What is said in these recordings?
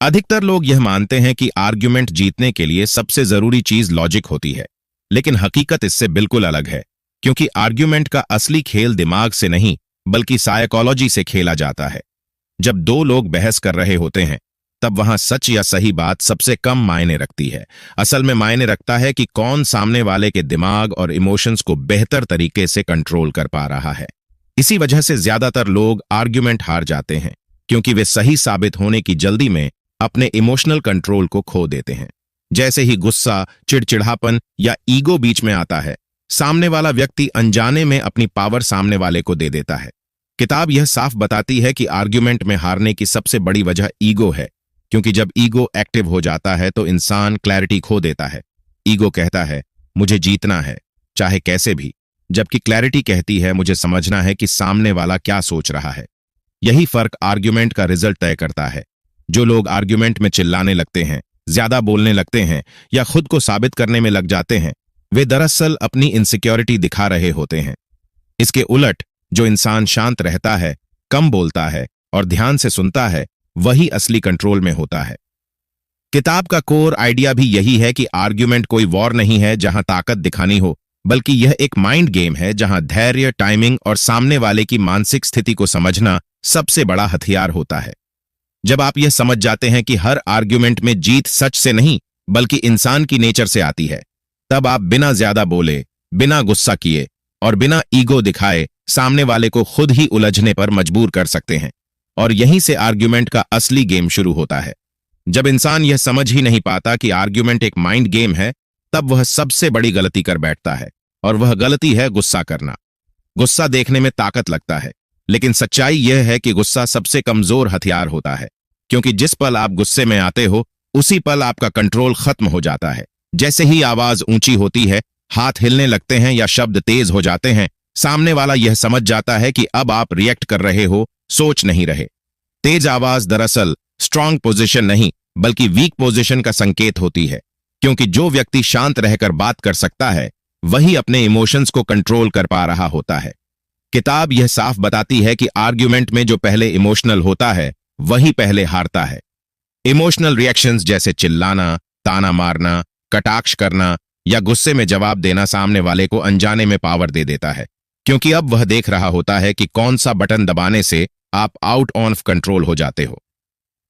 अधिकतर लोग यह मानते हैं कि आर्ग्यूमेंट जीतने के लिए सबसे जरूरी चीज लॉजिक होती है, लेकिन हकीकत इससे बिल्कुल अलग है। क्योंकि आर्ग्यूमेंट का असली खेल दिमाग से नहीं बल्कि साइकोलॉजी से खेला जाता है। जब दो लोग बहस कर रहे होते हैं तब वहां सच या सही बात सबसे कम मायने रखती है। असल में मायने रखता है कि कौन सामने वाले के दिमाग और इमोशंस को बेहतर तरीके से कंट्रोल कर पा रहा है। इसी वजह से ज्यादातर लोग आर्ग्यूमेंट हार जाते हैं, क्योंकि वे सही साबित होने की जल्दी में अपने इमोशनल कंट्रोल को खो देते हैं। जैसे ही गुस्सा, चिड़चिड़ापन या ईगो बीच में आता है, सामने वाला व्यक्ति अनजाने में अपनी पावर सामने वाले को दे देता है। किताब यह साफ बताती है कि आर्ग्यूमेंट में हारने की सबसे बड़ी वजह ईगो है, क्योंकि जब ईगो एक्टिव हो जाता है तो इंसान क्लैरिटी खो देता है। ईगो कहता है मुझे जीतना है, चाहे कैसे भी, जबकि क्लैरिटी कहती है मुझे समझना है कि सामने वाला क्या सोच रहा है। यही फर्क आर्ग्यूमेंट का रिजल्ट तय करता है। जो लोग आर्ग्यूमेंट में चिल्लाने लगते हैं, ज्यादा बोलने लगते हैं या खुद को साबित करने में लग जाते हैं, वे दरअसल अपनी इनसिक्योरिटी दिखा रहे होते हैं। इसके उलट जो इंसान शांत रहता है, कम बोलता है और ध्यान से सुनता है, वही असली कंट्रोल में होता है। किताब का कोर आइडिया भी यही है कि आर्ग्यूमेंट कोई वॉर नहीं है जहां ताकत दिखानी हो, बल्कि यह एक माइंड गेम है जहां धैर्य, टाइमिंग और सामने वाले की मानसिक स्थिति को समझना सबसे बड़ा हथियार होता है। जब आप यह समझ जाते हैं कि हर आर्ग्यूमेंट में जीत सच से नहीं बल्कि इंसान की नेचर से आती है, तब आप बिना ज्यादा बोले, बिना गुस्सा किए और बिना ईगो दिखाए सामने वाले को खुद ही उलझने पर मजबूर कर सकते हैं। और यहीं से आर्ग्यूमेंट का असली गेम शुरू होता है। जब इंसान यह समझ ही नहीं पाता कि आर्ग्यूमेंट एक माइंड गेम है, तब वह सबसे बड़ी गलती कर बैठता है, और वह गलती है गुस्सा करना। गुस्सा देखने में ताकत लगता है, लेकिन सच्चाई यह है कि गुस्सा सबसे कमजोर हथियार होता है, क्योंकि जिस पल आप गुस्से में आते हो उसी पल आपका कंट्रोल खत्म हो जाता है। जैसे ही आवाज ऊंची होती है, हाथ हिलने लगते हैं या शब्द तेज हो जाते हैं, सामने वाला यह समझ जाता है कि अब आप रिएक्ट कर रहे हो, सोच नहीं रहे। तेज आवाज दरअसल स्ट्रांग पोजीशन नहीं बल्कि वीक पोजीशन का संकेत होती है, क्योंकि जो व्यक्ति शांत रहकर बात कर सकता है वही अपने इमोशंस को कंट्रोल कर पा रहा होता है। किताब यह साफ बताती है कि आर्ग्यूमेंट में जो पहले इमोशनल होता है वही पहले हारता है। इमोशनल रिएक्शंस जैसे चिल्लाना, ताना मारना, कटाक्ष करना या गुस्से में जवाब देना सामने वाले को अनजाने में पावर दे देता है, क्योंकि अब वह देख रहा होता है कि कौन सा बटन दबाने से आप आउट ऑफ कंट्रोल हो जाते हो।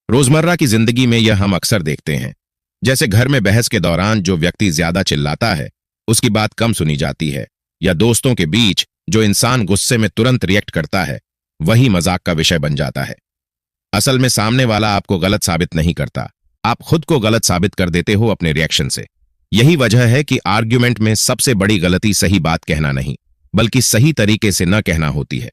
रोजमर्रा की जिंदगी में यह हम अक्सर देखते हैं। जैसे घर में बहस के दौरान जो व्यक्ति ज्यादा चिल्लाता है उसकी बात कम सुनी जाती है, या दोस्तों के बीच जो इंसान गुस्से में तुरंत रिएक्ट करता है वही मजाक का विषय बन जाता है। असल में सामने वाला आपको गलत साबित नहीं करता, आप खुद को गलत साबित कर देते हो अपने रिएक्शन से। यही वजह है कि आर्ग्यूमेंट में सबसे बड़ी गलती सही बात कहना नहीं बल्कि सही तरीके से न कहना होती है।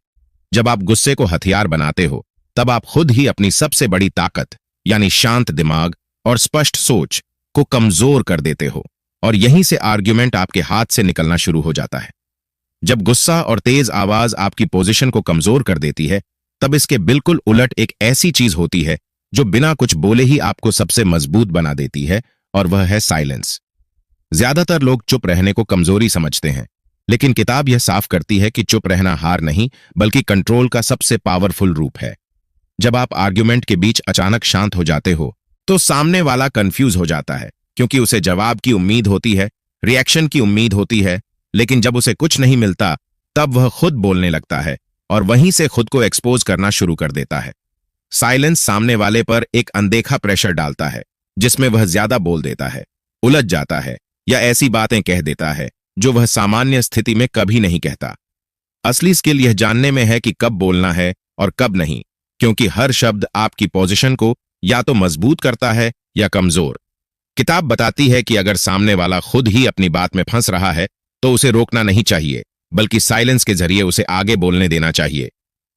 जब आप गुस्से को हथियार बनाते हो तब आप खुद ही अपनी सबसे बड़ी ताकत यानी शांत दिमाग और स्पष्ट सोच को कमजोर कर देते हो, और यहीं से आर्ग्यूमेंट आपके हाथ से निकलना शुरू हो जाता है। जब गुस्सा और तेज आवाज आपकी पोजीशन को कमजोर कर देती है, तब इसके बिल्कुल उलट एक ऐसी चीज होती है जो बिना कुछ बोले ही आपको सबसे मजबूत बना देती है, और वह है साइलेंस। ज्यादातर लोग चुप रहने को कमजोरी समझते हैं, लेकिन किताब यह साफ करती है कि चुप रहना हार नहीं बल्कि कंट्रोल का सबसे पावरफुल रूप है। जब आप आर्ग्यूमेंट के बीच अचानक शांत हो जाते हो तो सामने वाला कंफ्यूज हो जाता है, क्योंकि उसे जवाब की उम्मीद होती है, रिएक्शन की उम्मीद होती है, लेकिन जब उसे कुछ नहीं मिलता तब वह खुद बोलने लगता है और वहीं से खुद को एक्सपोज करना शुरू कर देता है। साइलेंस सामने वाले पर एक अनदेखा प्रेशर डालता है, जिसमें वह ज्यादा बोल देता है, उलझ जाता है या ऐसी बातें कह देता है जो वह सामान्य स्थिति में कभी नहीं कहता। असली स्किल यह जानने में है कि कब बोलना है और कब नहीं, क्योंकि हर शब्द आपकी पोजीशन को या तो मजबूत करता है या कमजोर। किताब बताती है कि अगर सामने वाला खुद ही अपनी बात में फंस रहा है तो उसे रोकना नहीं चाहिए, बल्कि साइलेंस के जरिए उसे आगे बोलने देना चाहिए।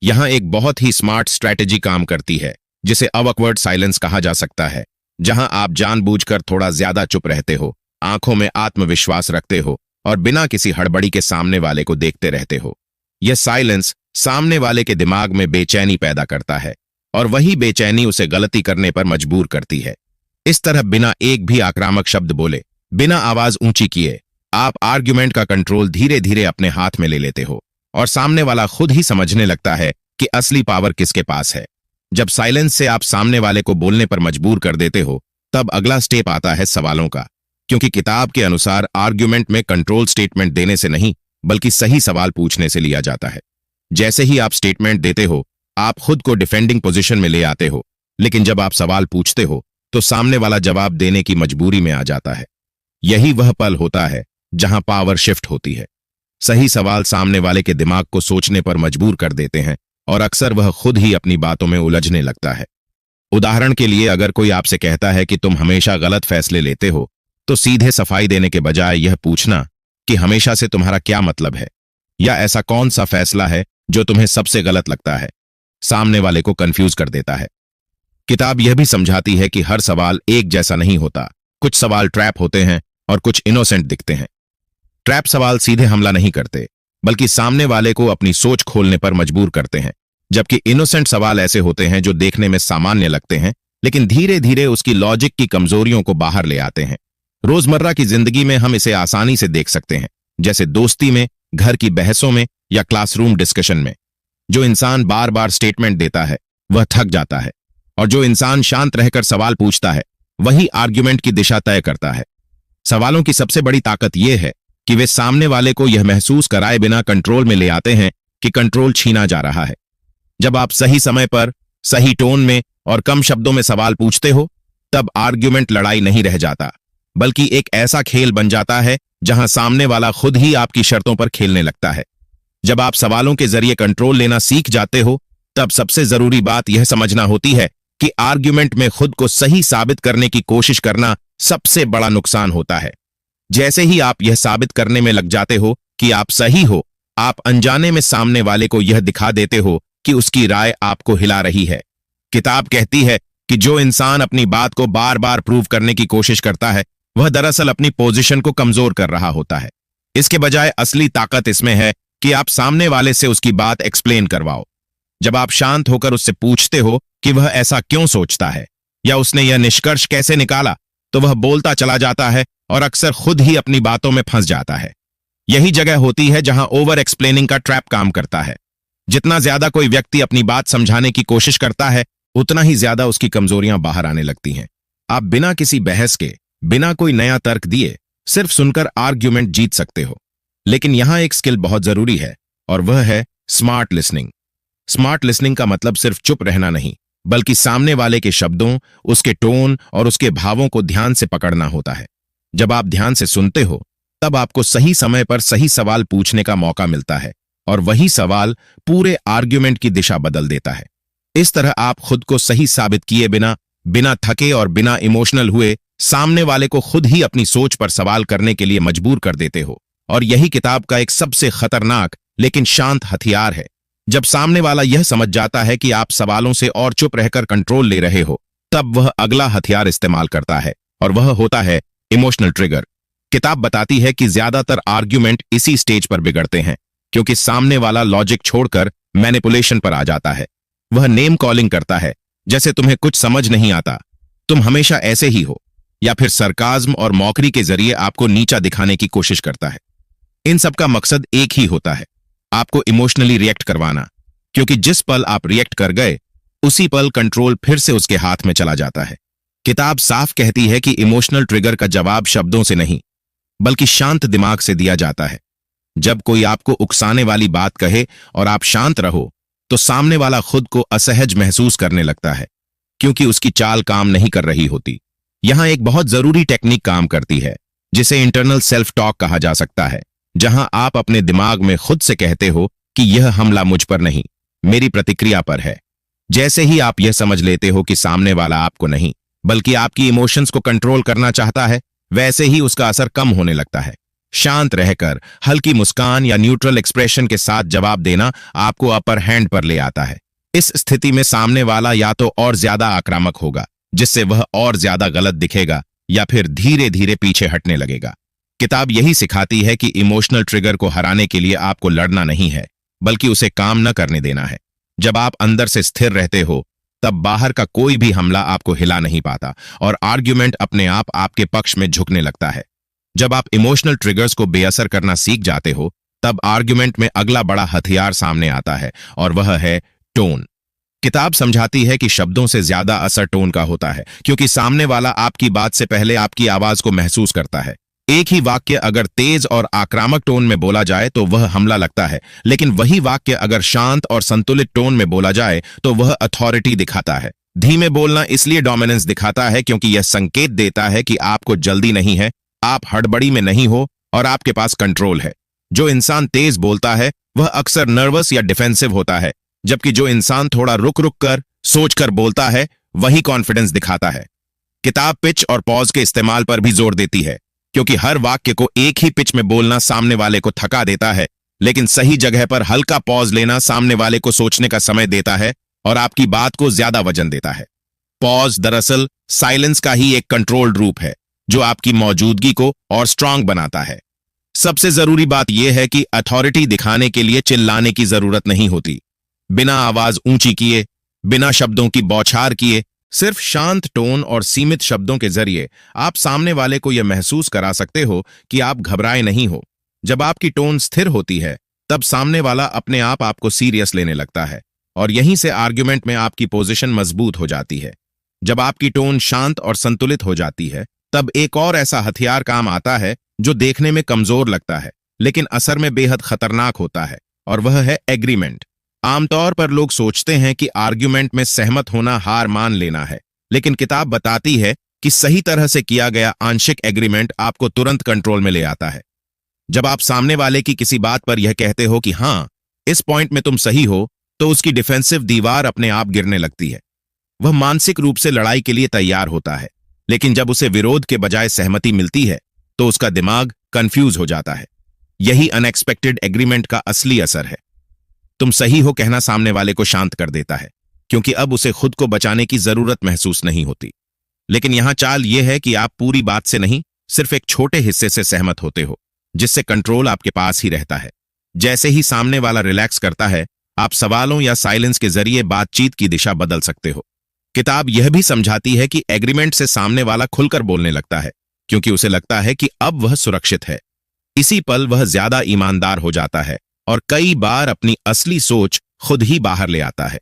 यहां एक बहुत ही स्मार्ट स्ट्रैटेजी काम करती है, जिसे ऑकवर्ड साइलेंस कहा जा सकता है, जहां आप जानबूझकर थोड़ा ज्यादा चुप रहते हो, आंखों में आत्मविश्वास रखते हो और बिना किसी हड़बड़ी के सामने वाले को देखते रहते हो। यह साइलेंस सामने वाले के दिमाग में बेचैनी पैदा करता है, और वही बेचैनी उसे गलती करने पर मजबूर करती है। इस तरह बिना एक भी आक्रामक शब्द बोले, बिना आवाज ऊंची किए, आप आर्ग्यूमेंट का कंट्रोल धीरे धीरे अपने हाथ में ले लेते हो, और सामने वाला खुद ही समझने लगता है कि असली पावर किसके पास है। जब साइलेंस से आप सामने वाले को बोलने पर मजबूर कर देते हो, तब अगला स्टेप आता है सवालों का, क्योंकि किताब के अनुसार आर्ग्यूमेंट में कंट्रोल स्टेटमेंट देने से नहीं बल्कि सही सवाल पूछने से लिया जाता है। जैसे ही आप स्टेटमेंट देते हो, आप खुद को डिफेंडिंग पोजीशन में ले आते हो, लेकिन जब आप सवाल पूछते हो तो सामने वाला जवाब देने की मजबूरी में आ जाता है। यही वह पल होता है जहां पावर शिफ्ट होती है। सही सवाल सामने वाले के दिमाग को सोचने पर मजबूर कर देते हैं और अक्सर वह खुद ही अपनी बातों में उलझने लगता है। उदाहरण के लिए, अगर कोई आपसे कहता है कि तुम हमेशा गलत फैसले लेते हो, तो सीधे सफाई देने के बजाय यह पूछना कि हमेशा से तुम्हारा क्या मतलब है, या ऐसा कौन सा फैसला है जो तुम्हें सबसे गलत लगता है, सामने वाले को कंफ्यूज कर देता है। किताब यह भी समझाती है कि हर सवाल एक जैसा नहीं होता। कुछ सवाल ट्रैप होते हैं और कुछ इनोसेंट दिखते हैं। ट्रैप सवाल सीधे हमला नहीं करते, बल्कि सामने वाले को अपनी सोच खोलने पर मजबूर करते हैं, जबकि इनोसेंट सवाल ऐसे होते हैं जो देखने में सामान्य लगते हैं, लेकिन धीरे धीरे उसकी लॉजिक की कमजोरियों को बाहर ले आते हैं। रोजमर्रा की जिंदगी में हम इसे आसानी से देख सकते हैं, जैसे दोस्ती में, घर की बहसों में या क्लासरूम डिस्कशन में। जो इंसान बार बार स्टेटमेंट देता है वह थक जाता है, और जो इंसान शांत रहकर सवाल पूछता है वही आर्ग्यूमेंट की दिशा तय करता है। सवालों की सबसे बड़ी ताकत यह है कि वे सामने वाले को यह महसूस कराए बिना कंट्रोल में ले आते हैं कि कंट्रोल छीना जा रहा है। जब आप सही समय पर, सही टोन में और कम शब्दों में सवाल पूछते हो, तब आर्ग्यूमेंट लड़ाई नहीं रह जाता, बल्कि एक ऐसा खेल बन जाता है जहां सामने वाला खुद ही आपकी शर्तों पर खेलने लगता है। जब आप सवालों के जरिए कंट्रोल लेना सीख जाते हो, तब सबसे जरूरी बात यह समझना होती है कि आर्ग्यूमेंट में खुद को सही साबित करने की कोशिश करना सबसे बड़ा नुकसान होता है। जैसे ही आप यह साबित करने में लग जाते हो कि आप सही हो, आप अनजाने में सामने वाले को यह दिखा देते हो कि उसकी राय आपको हिला रही है। किताब कहती है कि जो इंसान अपनी बात को बार बार प्रूव करने की कोशिश करता है, वह दरअसल अपनी पोजीशन को कमजोर कर रहा होता है। इसके बजाय असली ताकत इसमें है कि आप सामने वाले से उसकी बात एक्सप्लेन करवाओ। जब आप शांत होकर उससे पूछते हो कि वह ऐसा क्यों सोचता है या उसने यह निष्कर्ष कैसे निकाला, तो वह बोलता चला जाता है और अक्सर खुद ही अपनी बातों में फंस जाता है। यही जगह होती है जहां ओवर एक्सप्लेनिंग का ट्रैप काम करता है। जितना ज्यादा कोई व्यक्ति अपनी बात समझाने की कोशिश करता है, उतना ही ज्यादा उसकी कमजोरियां बाहर आने लगती हैं। आप बिना किसी बहस के, बिना कोई नया तर्क दिए, सिर्फ सुनकर आर्ग्यूमेंट जीत सकते हो। लेकिन यहां एक स्किल बहुत जरूरी है, और वह है स्मार्ट लिसनिंग। स्मार्ट लिसनिंग का मतलब सिर्फ चुप रहना नहीं, बल्कि सामने वाले के शब्दों, उसके टोन और उसके भावों को ध्यान से पकड़ना होता है। जब आप ध्यान से सुनते हो, तब आपको सही समय पर सही सवाल पूछने का मौका मिलता है, और वही सवाल पूरे आर्ग्यूमेंट की दिशा बदल देता है। इस तरह आप खुद को सही साबित किए बिना, बिना थके और बिना इमोशनल हुए, सामने वाले को खुद ही अपनी सोच पर सवाल करने के लिए मजबूर कर देते हो। और यही किताब का एक सबसे खतरनाक लेकिन शांत हथियार है। जब सामने वाला यह समझ जाता है कि आप सवालों से और चुप रहकर कंट्रोल ले रहे हो, तब वह अगला हथियार इस्तेमाल करता है, और वह होता है इमोशनल ट्रिगर। किताब बताती है कि ज्यादातर आर्ग्यूमेंट इसी स्टेज पर बिगड़ते हैं, क्योंकि सामने वाला लॉजिक छोड़कर मैनिपुलेशन पर आ जाता है। वह नेम कॉलिंग करता है, जैसे तुम्हें कुछ समझ नहीं आता, तुम हमेशा ऐसे ही हो, या फिर सरकाज्म और मौकरी के जरिए आपको नीचा दिखाने की कोशिश करता है। इन सब का मकसद एक ही होता है, आपको इमोशनली रिएक्ट करवाना, क्योंकि जिस पल आप रिएक्ट कर गए, उसी पल कंट्रोल फिर से उसके हाथ में चला जाता है। किताब साफ कहती है कि इमोशनल ट्रिगर का जवाब शब्दों से नहीं, बल्कि शांत दिमाग से दिया जाता है। जब कोई आपको उकसाने वाली बात कहे और आप शांत रहो, तो सामने वाला खुद को असहज महसूस करने लगता है, क्योंकि उसकी चाल काम नहीं कर रही होती। यहां एक बहुत जरूरी टेक्निक काम करती है, जिसे इंटरनल सेल्फ टॉक कहा जा सकता है, जहां आप अपने दिमाग में खुद से कहते हो कि यह हमला मुझ पर नहीं, मेरी प्रतिक्रिया पर है। जैसे ही आप यह समझ लेते हो कि सामने वाला आपको नहीं, बल्कि आपकी इमोशंस को कंट्रोल करना चाहता है, वैसे ही उसका असर कम होने लगता है। शांत रहकर हल्की मुस्कान या न्यूट्रल एक्सप्रेशन के साथ जवाब देना आपको अपर हैंड पर ले आता है। इस स्थिति में सामने वाला या तो और ज्यादा आक्रामक होगा, जिससे वह और ज्यादा गलत दिखेगा, या फिर धीरे धीरे पीछे हटने लगेगा। किताब यही सिखाती है कि इमोशनल ट्रिगर को हराने के लिए आपको लड़ना नहीं है, बल्कि उसे काम न करने देना है। जब आप अंदर से स्थिर रहते हो, तब बाहर का कोई भी हमला आपको हिला नहीं पाता, और आर्ग्यूमेंट अपने आप आपके पक्ष में झुकने लगता है। जब आप इमोशनल ट्रिगर्स को बेअसर करना सीख जाते हो, तब आर्ग्यूमेंट में अगला बड़ा हथियार सामने आता है, और वह है टोन। किताब समझाती है कि शब्दों से ज्यादा असर टोन का होता है, क्योंकि सामने वाला आपकी बात से पहले आपकी आवाज को महसूस करता है। एक ही वाक्य अगर तेज और आक्रामक टोन में बोला जाए तो वह हमला लगता है, लेकिन वही वाक्य अगर शांत और संतुलित टोन में बोला जाए तो वह अथॉरिटी दिखाता है। धीमे बोलना इसलिए डोमिनेंस दिखाता है क्योंकि यह संकेत देता है कि आपको जल्दी नहीं है, आप हड़बड़ी में नहीं हो और आपके पास कंट्रोल है। जो इंसान तेज बोलता है वह अक्सर नर्वस या डिफेंसिव होता है, जबकि जो इंसान थोड़ा रुक रुक कर सोच कर बोलता है वही कॉन्फिडेंस दिखाता है। किताब पिच और पॉज के इस्तेमाल पर भी जोर देती है, क्योंकि हर वाक्य को एक ही पिच में बोलना सामने वाले को थका देता है, लेकिन सही जगह पर हल्का पॉज लेना सामने वाले को सोचने का समय देता है और आपकी बात को ज्यादा वजन देता है। पॉज दरअसल साइलेंस का ही एक कंट्रोल्ड रूप है, जो आपकी मौजूदगी को और स्ट्रांग बनाता है। सबसे जरूरी बात यह है कि अथॉरिटी दिखाने के लिए चिल्लाने की जरूरत नहीं होती। बिना आवाज ऊंची किए, बिना शब्दों की बौछार किए, सिर्फ शांत टोन और सीमित शब्दों के जरिए आप सामने वाले को यह महसूस करा सकते हो कि आप घबराए नहीं हो। जब आपकी टोन स्थिर होती है, तब सामने वाला अपने आप आपको सीरियस लेने लगता है और यहीं से आर्ग्यूमेंट में आपकी पोजीशन मजबूत हो जाती है। जब आपकी टोन शांत और संतुलित हो जाती है, तब एक और ऐसा हथियार काम आता है जो देखने में कमजोर लगता है लेकिन असर में बेहद खतरनाक होता है, और वह है एग्रीमेंट। आमतौर पर लोग सोचते हैं कि आर्ग्यूमेंट में सहमत होना हार मान लेना है, लेकिन किताब बताती है कि सही तरह से किया गया आंशिक एग्रीमेंट आपको तुरंत कंट्रोल में ले आता है। जब आप सामने वाले की किसी बात पर यह कहते हो कि हां, इस पॉइंट में तुम सही हो, तो उसकी डिफेंसिव दीवार अपने आप गिरने लगती है। वह मानसिक रूप से लड़ाई के लिए तैयार होता है, लेकिन जब उसे विरोध के बजाय सहमति मिलती है तो उसका दिमाग कंफ्यूज हो जाता है। यही अनएक्सपेक्टेड एग्रीमेंट का असली असर है। तुम सही हो कहना सामने वाले को शांत कर देता है, क्योंकि अब उसे खुद को बचाने की जरूरत महसूस नहीं होती। लेकिन यहां चाल यह है कि आप पूरी बात से नहीं, सिर्फ एक छोटे हिस्से से सहमत होते हो, जिससे कंट्रोल आपके पास ही रहता है। जैसे ही सामने वाला रिलैक्स करता है, आप सवालों या साइलेंस के जरिए बातचीत की दिशा बदल सकते हो। किताब यह भी समझाती है कि एग्रीमेंट से सामने वाला खुलकर बोलने लगता है, क्योंकि उसे लगता है कि अब वह सुरक्षित है। इसी पल वह ज्यादा ईमानदार हो जाता है और कई बार अपनी असली सोच खुद ही बाहर ले आता है।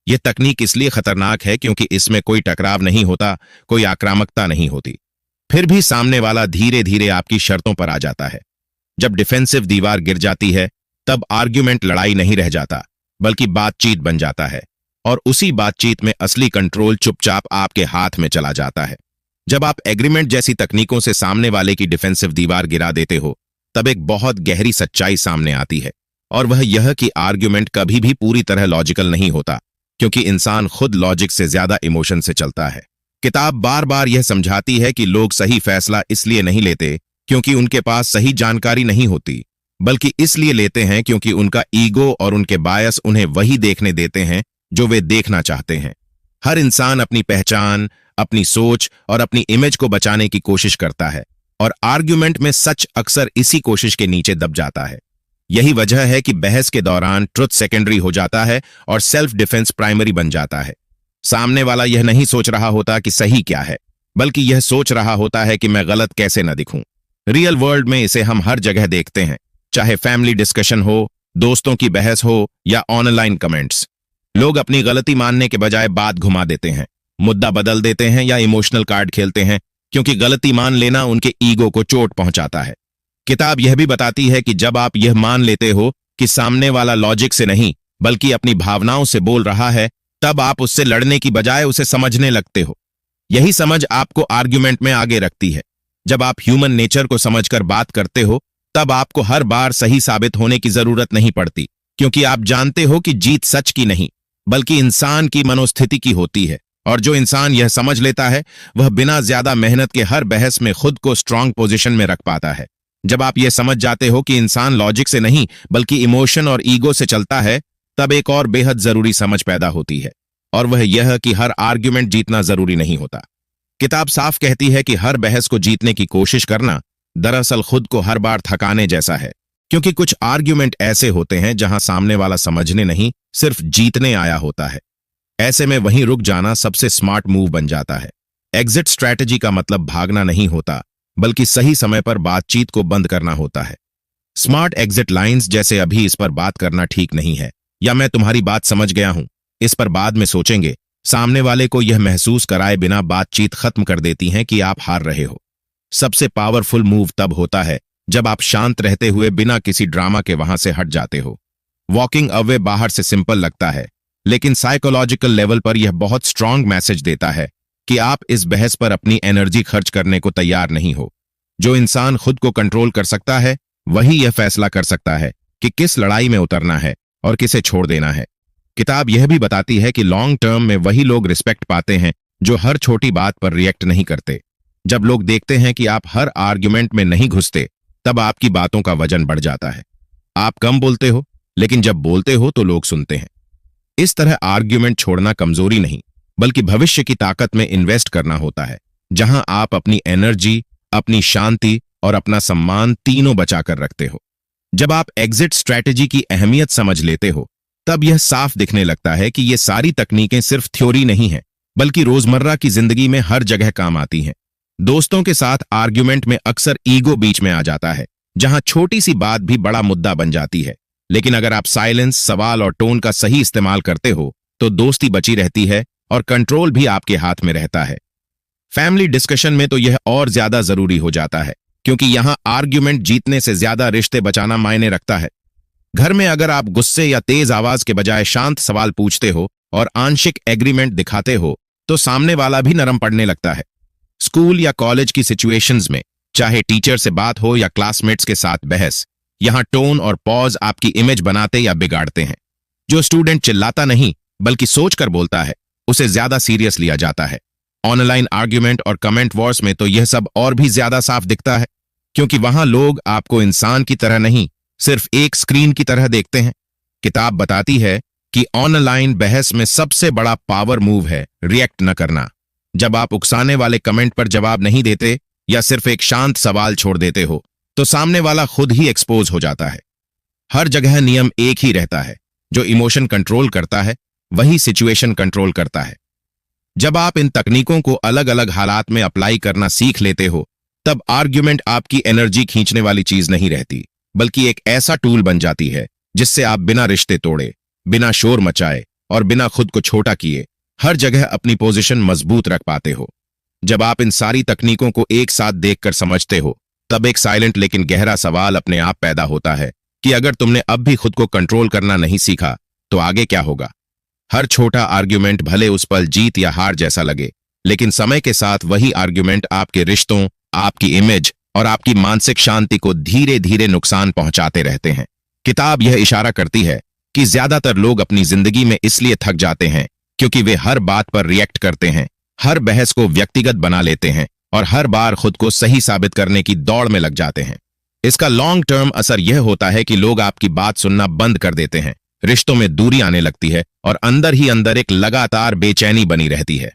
यह तकनीक इसलिए खतरनाक है क्योंकि इसमें कोई टकराव नहीं होता, कोई आक्रामकता नहीं होती। फिर भी सामने वाला धीरे धीरे आपकी शर्तों पर आ जाता है। जब डिफेंसिव दीवार गिर जाती है, तब आर्ग्यूमेंट लड़ाई नहीं रह जाता, बल्कि बातचीत बन जाता है, और उसी बातचीत में असली कंट्रोल चुपचाप आपके हाथ में चला जाता है। जब आप एग्रीमेंट जैसी तकनीकों से सामने वाले की डिफेंसिव दीवार गिरा देते हो, तब एक बहुत गहरी सच्चाई सामने आती है, और वह यह कि आर्ग्यूमेंट कभी भी पूरी तरह लॉजिकल नहीं होता, क्योंकि इंसान खुद लॉजिक से ज्यादा इमोशन से चलता है। किताब बार बार यह समझाती है कि लोग सही फैसला इसलिए नहीं लेते क्योंकि उनके पास सही जानकारी नहीं होती, बल्कि इसलिए लेते हैं क्योंकि उनका ईगो और उनके बायस उन्हें वही देखने देते हैं जो वे देखना चाहते हैं। हर इंसान अपनी पहचान, अपनी सोच और अपनी इमेज को बचाने की कोशिश करता है, और आर्ग्यूमेंट में सच अक्सर इसी कोशिश के नीचे दब जाता है। यही वजह है कि बहस के दौरान ट्रुथ सेकेंडरी हो जाता है और सेल्फ डिफेंस प्राइमरी बन जाता है। सामने वाला यह नहीं सोच रहा होता कि सही क्या है, बल्कि यह सोच रहा होता है कि मैं गलत कैसे न दिखूं। रियल वर्ल्ड में इसे हम हर जगह देखते हैं, चाहे फैमिली डिस्कशन हो, दोस्तों की बहस हो या ऑनलाइन कमेंट्स। लोग अपनी गलती मानने के बजाय बात घुमा देते हैं, मुद्दा बदल देते हैं या इमोशनल कार्ड खेलते हैं, क्योंकि गलती मान लेना उनके ईगो को चोट पहुंचाता है। किताब यह भी बताती है कि जब आप यह मान लेते हो कि सामने वाला लॉजिक से नहीं बल्कि अपनी भावनाओं से बोल रहा है, तब आप उससे लड़ने की बजाय उसे समझने लगते हो। यही समझ आपको आर्ग्यूमेंट में आगे रखती है। जब आप ह्यूमन नेचर को समझकर बात करते हो, तब आपको हर बार सही साबित होने की जरूरत नहीं पड़ती, क्योंकि आप जानते हो कि जीत सच की नहीं बल्कि इंसान की मनोस्थिति की होती है। और जो इंसान यह समझ लेता है, वह बिना ज्यादा मेहनत के हर बहस में खुद को स्ट्रांग पोजीशन में रख पाता है। जब आप यह समझ जाते हो कि इंसान लॉजिक से नहीं बल्कि इमोशन और ईगो से चलता है, तब एक और बेहद जरूरी समझ पैदा होती है, और वह यह कि हर आर्ग्यूमेंट जीतना जरूरी नहीं होता। किताब साफ कहती है कि हर बहस को जीतने की कोशिश करना दरअसल खुद को हर बार थकाने जैसा है, क्योंकि कुछ आर्ग्यूमेंट ऐसे होते हैं जहां सामने वाला समझने नहीं, सिर्फ जीतने आया होता है। ऐसे में वहीं रुक जाना सबसे स्मार्ट मूव बन जाता है। एग्जिट स्ट्रैटेजी का मतलब भागना नहीं होता, बल्कि सही समय पर बातचीत को बंद करना होता है। स्मार्ट एग्जिट लाइंस जैसे अभी इस पर बात करना ठीक नहीं है, या मैं तुम्हारी बात समझ गया हूं, इस पर बाद में सोचेंगे, सामने वाले को यह महसूस कराए बिना बातचीत खत्म कर देती हैं कि आप हार रहे हो। सबसे पावरफुल मूव तब होता है जब आप शांत रहते हुए बिना किसी ड्रामा के वहां से हट जाते हो। वॉकिंग अवे बाहर से सिंपल लगता है, लेकिन साइकोलॉजिकल लेवल पर यह बहुत स्ट्रांग मैसेज देता है कि आप इस बहस पर अपनी एनर्जी खर्च करने को तैयार नहीं हो। जो इंसान खुद को कंट्रोल कर सकता है वही यह फैसला कर सकता है कि किस लड़ाई में उतरना है और किसे छोड़ देना है। किताब यह भी बताती है कि लॉन्ग टर्म में वही लोग रिस्पेक्ट पाते हैं जो हर छोटी बात पर रिएक्ट नहीं करते। जब लोग देखते हैं कि आप हर आर्ग्यूमेंट में नहीं घुसते, तब आपकी बातों का वजन बढ़ जाता है। आप कम बोलते हो, लेकिन जब बोलते हो तो लोग सुनते हैं। इस तरह आर्ग्यूमेंट छोड़ना कमजोरी नहीं, बल्कि भविष्य की ताकत में इन्वेस्ट करना होता है, जहां आप अपनी एनर्जी, अपनी शांति और अपना सम्मान तीनों बचाकर रखते हो। जब आप एग्जिट स्ट्रैटेजी की अहमियत समझ लेते हो, तब यह साफ दिखने लगता है कि ये सारी तकनीकें सिर्फ थ्योरी नहीं हैं, बल्कि रोजमर्रा की जिंदगी में हर जगह काम आती हैं। दोस्तों के साथ आर्ग्यूमेंट में अक्सर ईगो बीच में आ जाता है, जहां छोटी सी बात भी बड़ा मुद्दा बन जाती है। लेकिन अगर आप साइलेंस, सवाल और टोन का सही इस्तेमाल करते हो, तो दोस्ती बची रहती है और कंट्रोल भी आपके हाथ में रहता है। फैमिली डिस्कशन में तो यह और ज्यादा जरूरी हो जाता है, क्योंकि यहां आर्ग्यूमेंट जीतने से ज्यादा रिश्ते बचाना मायने रखता है। घर में अगर आप गुस्से या तेज आवाज के बजाय शांत सवाल पूछते हो और आंशिक एग्रीमेंट दिखाते हो, तो सामने वाला भी नरम पड़ने लगता है। स्कूल या कॉलेज की सिचुएशंस में, चाहे टीचर से बात हो या क्लासमेट्स के साथ बहस, यहां टोन और पॉज आपकी इमेज बनाते या बिगाड़ते हैं। जो स्टूडेंट चिल्लाता नहीं बल्कि सोचकर बोलता है, उसे ज्यादा सीरियस लिया जाता है। ऑनलाइन आर्ग्यूमेंट और कमेंट वॉर्स में तो यह सब और भी ज्यादा साफ दिखता है, क्योंकि वहां लोग आपको इंसान की तरह नहीं, सिर्फ एक स्क्रीन की तरह देखते हैं। किताब बताती है कि ऑनलाइन बहस में सबसे बड़ा पावर मूव है रिएक्ट न करना। जब आप उकसाने वाले कमेंट पर जवाब नहीं देते या सिर्फ एक शांत सवाल छोड़ देते हो, तो सामने वाला खुद ही एक्सपोज हो जाता है। हर जगह नियम एक ही रहता है, जो इमोशन कंट्रोल करता है वही सिचुएशन कंट्रोल करता है। जब आप इन तकनीकों को अलग अलग हालात में अप्लाई करना सीख लेते हो, तब आर्ग्यूमेंट आपकी एनर्जी खींचने वाली चीज नहीं रहती, बल्कि एक ऐसा टूल बन जाती है जिससे आप बिना रिश्ते तोड़े, बिना शोर मचाए और बिना खुद को छोटा किए हर जगह अपनी पोजीशन मजबूत रख पाते हो। जब आप इन सारी तकनीकों को एक साथ देखकर समझते हो, तब एक साइलेंट लेकिन गहरा सवाल अपने आप पैदा होता है कि अगर तुमने अब भी खुद को कंट्रोल करना नहीं सीखा, तो आगे क्या होगा। हर छोटा आर्ग्यूमेंट भले उस पल जीत या हार जैसा लगे, लेकिन समय के साथ वही आर्ग्यूमेंट आपके रिश्तों, आपकी इमेज और आपकी मानसिक शांति को धीरे धीरे नुकसान पहुंचाते रहते हैं। किताब यह इशारा करती है कि ज्यादातर लोग अपनी जिंदगी में इसलिए थक जाते हैं क्योंकि वे हर बात पर रिएक्ट करते हैं, हर बहस को व्यक्तिगत बना लेते हैं और हर बार खुद को सही साबित करने की दौड़ में लग जाते हैं। इसका लॉन्ग टर्म असर यह होता है कि लोग आपकी बात सुनना बंद कर देते हैं, रिश्तों में दूरी आने लगती है और अंदर ही अंदर एक लगातार बेचैनी बनी रहती है।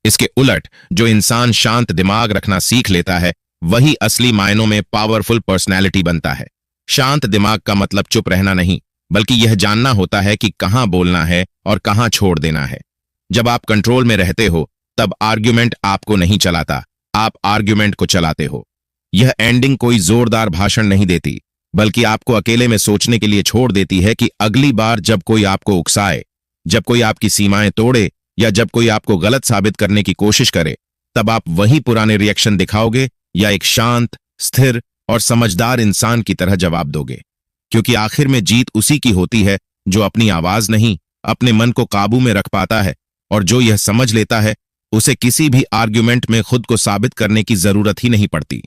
इसके उलट जो इंसान शांत दिमाग रखना सीख लेता है, वही असली मायनों में पावरफुल पर्सनैलिटी बनता है। शांत दिमाग का मतलब चुप रहना नहीं, बल्कि यह जानना होता है कि कहां बोलना है और कहां छोड़ देना है। जब आप कंट्रोल में रहते हो, तब आर्ग्यूमेंट आपको नहीं चलाता, आप आर्ग्यूमेंट को चलाते हो। यह एंडिंग कोई जोरदार भाषण नहीं देती, बल्कि आपको अकेले में सोचने के लिए छोड़ देती है कि अगली बार जब कोई आपको उकसाए, जब कोई आपकी सीमाएं तोड़े या जब कोई आपको गलत साबित करने की कोशिश करे, तब आप वही पुराने रिएक्शन दिखाओगे या एक शांत, स्थिर और समझदार इंसान की तरह जवाब दोगे। क्योंकि आखिर में जीत उसी की होती है जो अपनी आवाज नहीं, अपने मन को काबू में रख पाता है, और जो यह समझ लेता है उसे किसी भी आर्ग्यूमेंट में खुद को साबित करने की जरूरत ही नहीं पड़ती।